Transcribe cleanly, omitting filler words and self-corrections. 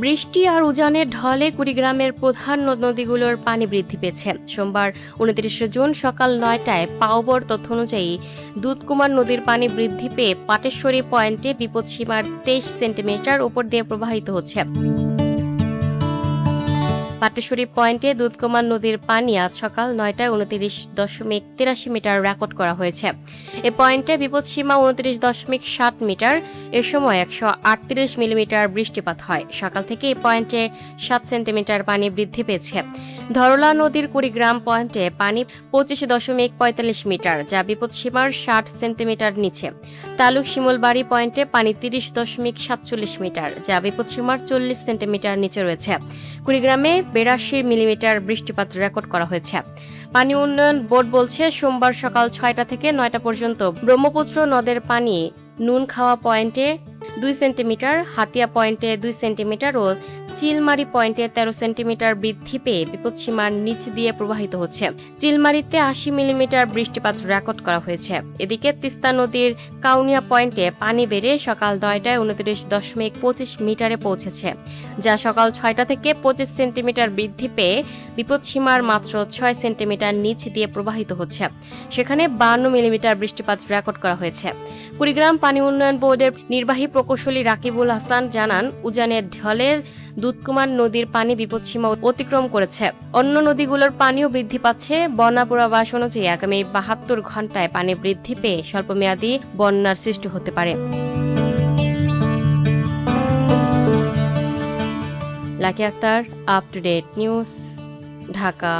বৃষ্টি আর উজানের ঢলে কুড়িগ্রামের প্রধান নদ-নদীগুলোর পানি বৃদ্ধি পেয়েছে। সোমবার ২৯ জুন সকাল ৯টায় পাওবর তথ্য অনুযায়ী দুধকুমার নদীর পানি বৃদ্ধি পেয়ে পাটেশ্বরী পয়েন্টে বিপদসীমার ২৩ সেন্টিমিটার উপর দিয়ে প্রবাহিত হচ্ছে। পাটেশ্বরী পয়েন্টে দুধকুমার নদীর পানি আজ সকাল ৯টায় ২৯.৮৩ মিটার রেকর্ড করা হয়েছে। এ পয়েন্টে বিপদসীমা ২৯.৭ মিটার। এ সময় ১৩৮ মিলিমিটার বৃষ্টিপাত হয়। সকাল থেকে এই পয়েন্টে ৭ সেন্টিমিটার পানি বৃদ্ধি পেয়েছে। ধরলা নদীর কুড়িগ্রাম পয়েন্টে পানি ২৫.৪৫ মিটার, যা বিপদসীমার ৬০ সেন্টিমিটার নিচে। তালুক শিমুলবাড়ি পয়েন্টে পানি ৩০.৪৭ মিটার, যা বিপদসীমার ৪০ সেন্টিমিটার নিচে রয়েছে। কুড়িগ্রামে ৮২ মিলিমিটার বৃষ্টিপাত রেকর্ড করা হয়েছে। পানি উন্নয়ন বোর্ড বলছে, সোমবার সকাল ৬টা থেকে ৯টা পর্যন্ত ব্রহ্মপুত্র নদের পানি নুনখাওয়া পয়েন্টে ২ সেন্টিমিটার, হাতিয়া পয়েন্টে ২ সেন্টিমিটার ও চিলমারি পয়েন্টে ১৩ সেন্টিমিটার বৃদ্ধি পেয়ে বিপদসীমার নিচ দিয়ে প্রবাহিত হচ্ছে। চিলমারিতে ৮০ মিলিমিটার বৃষ্টিপাত রেকর্ড করা হয়েছে। এদিকে তিস্তা নদীর কাউনিয়া পয়েন্টে পানি বেড়ে সকাল ৯টায় ২৯.২৫ মিটারে পৌঁছেছে, যা সকাল ৬টা থেকে ২৫ সেন্টিমিটার বৃদ্ধি পেয়ে বিপদসীমার মাত্র ৬ সেন্টিমিটার নিচ দিয়ে প্রবাহিত হচ্ছে। সেখানে ৫২ মিলিমিটার বৃষ্টিপাত রেকর্ড করা হয়েছে। কুড়িগ্রাম পানি উন্নয়ন বোর্ডের নির্বাহী প্রকৌশলী রাকিবুল হাসান জানান, উজানের ঢলে দুধকুমার নদীর পানি বিপদসীমা অতিক্রম করেছে। অন্য নদীগুলোর পানিও বৃদ্ধি পাচ্ছে। বন্যা পূর্বাভাস অনুযায়ী আগামী ৭২ ঘন্টায় পানি বৃদ্ধি পেয়ে স্বল্পমেয়াদী বন্যার সৃষ্টি হতে পারে। Lucky Akter, up to date news, Dhaka.